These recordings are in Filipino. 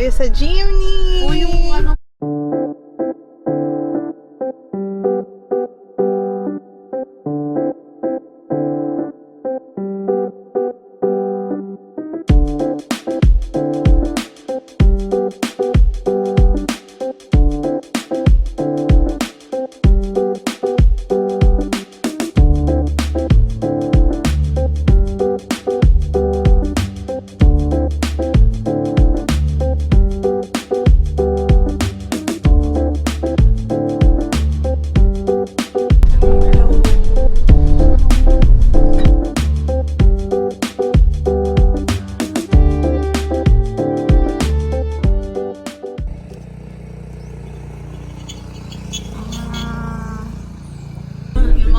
tayo sa Jimny! O yung ano.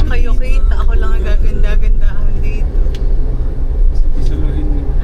Kayo kita, ako lang ang gaganda-gandahan dito. Isalahin mo.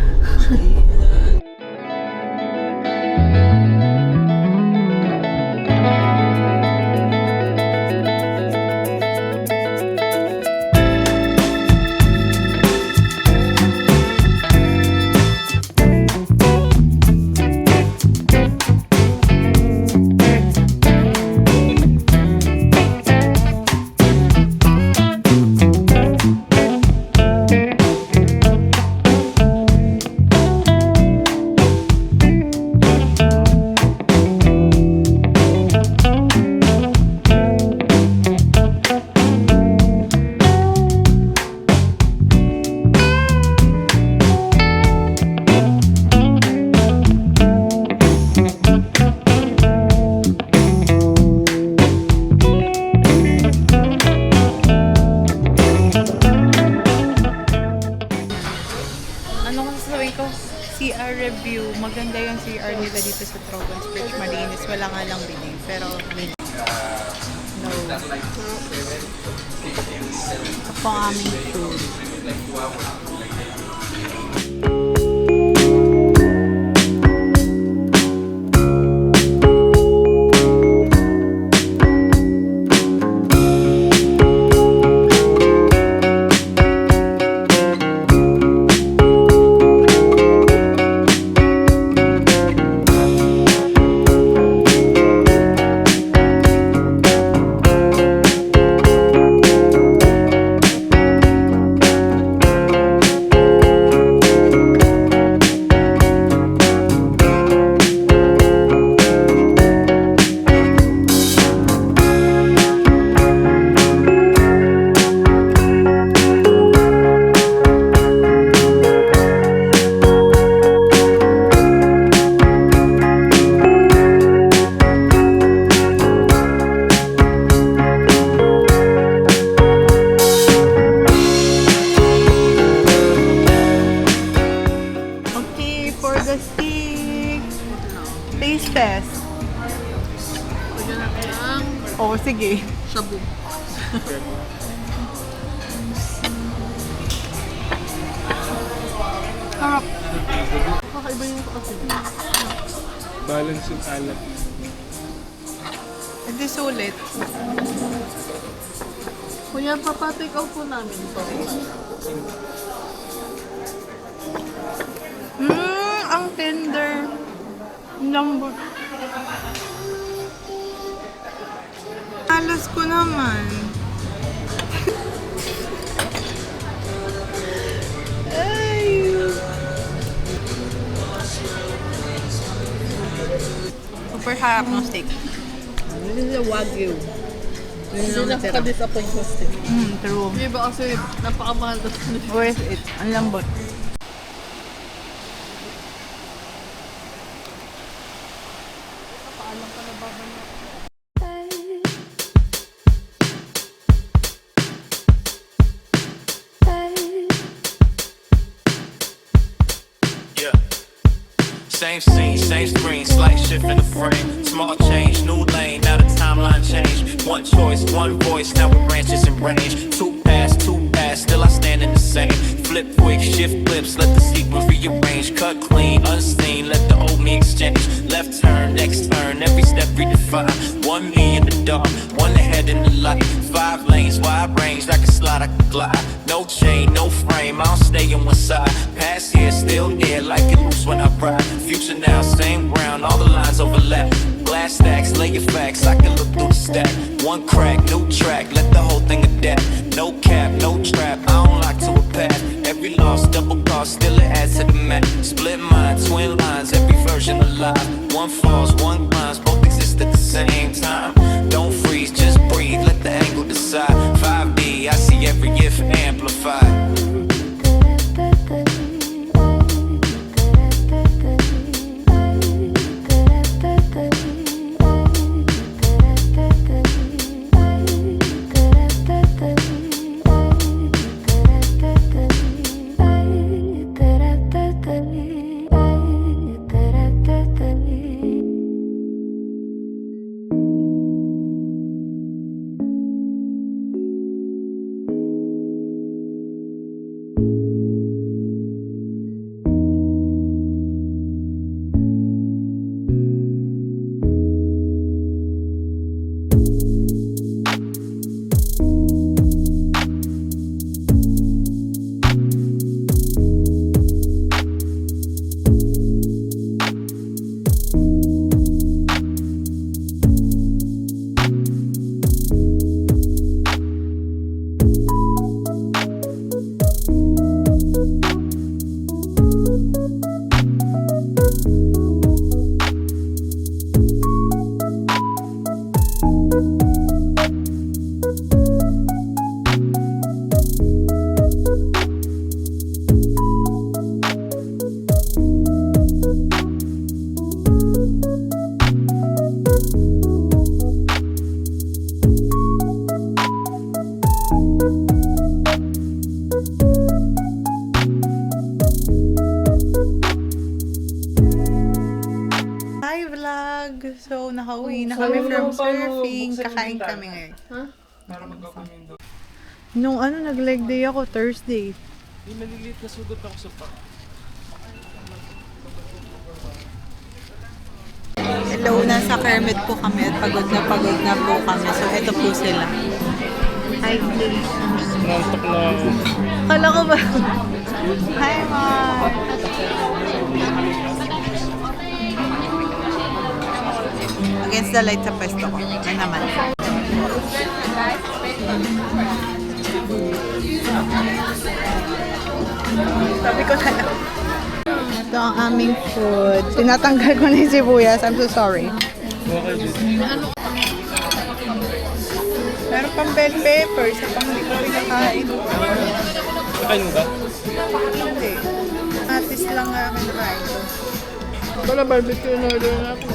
Ano kung sasabihin ko? CR review. Maganda yung CR nila dito sa Trogons Bridge. Malinis. Wala nga lang binig. Pero, no. Ito po ang aming food. For the stick. Taste test. Pwede natin ang Oh, sige. shabu. Harap. Kakaiba yung kasi. Balance yung alat. Hindi sulit. Kuya, papa-take out po namin ito. Ang tender. Ang lambot. Alas ko naman. Ay. Super harap ng steak. This is a wagyu. Hindi nakaka-disappoint sa steak. True. Yung iba kasi napakamahal na steak. Worth it. Ang lambot. Yeah. Same scene, same screen, slight shift in the frame. Small change, new lane, now the timeline change. One choice, one voice, now with branches and range. Two pass, still I stand in the same. Flip quick, shift flips, let the sequence rearrange. Cut clean, unseen, let the old me money exchange. Left turn, next turn, every step redefined. 1 me in the dark, one ahead in the light. 5 lanes, wide range, I can slide, I can glide. No chain, no frame, I don't stay in one side. Past here, still here, like it loose when I ride. Future now, same ground, all the lines overlap. Glass stacks, lay your facts, I can look through the stack. One crack, new track, let the whole thing adapt. No cap, no trap, I don't lock to a path. Every loss, double cost, still it adds to the math. Split mind, twin lines, every version alive. One falls, one climbs, both exist at the same time. Don't freeze, just breathe, let the angle decide. 5D, I see every if amplified. Hi vlog! So, nakauwi na kami from surfing. Kakain kami ngayon. Para magkakamin daw. Nung nag-leg day ako, Thursday. May maliliit na sugot ako sa pa. Hello, nasa Kermit po kami at pagod na po kami. So, eto po sila. Hi, please. Nantok na ako. Kala ko ba? Hi, Ma! Against the light sa pwesto ko. Ano naman? Sabi ko na lang. Ito ang aming food. Tinatanggal ko na yung sibuyas. I'm so sorry. Okay, dito. Meron pang bell pepper. Sa pang hindi ko pinakain. Kain mo ba? Hindi. Atis lang nga kinakain ko. Wala barbecue na order na ako.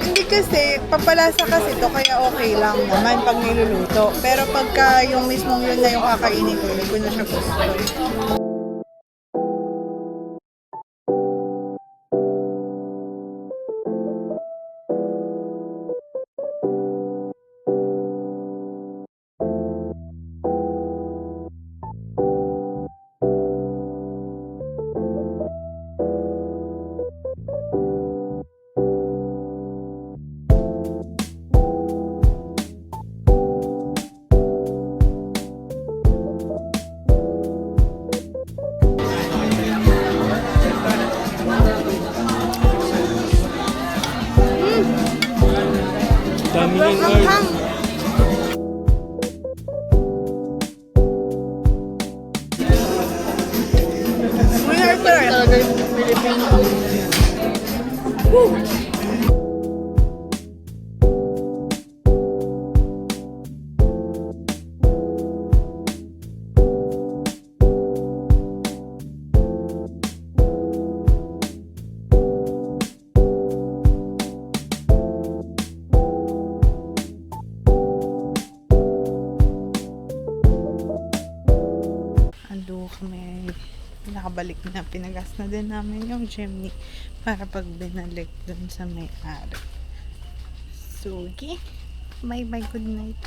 Hindi kasi, pampalasa kasi to kaya okay lang naman pag niluluto. Pero pagka yung mismong yun na yung kakainin ko, hindi ko na siya gusto. Dami yung oil. Hang! Winner third! Talaga yung Pilipino. Ando kami. Nakabalik na. Pinagas na din namin yung jeepney para pag binalik dun sa may-ari. So, okay. Bye-bye. Good night.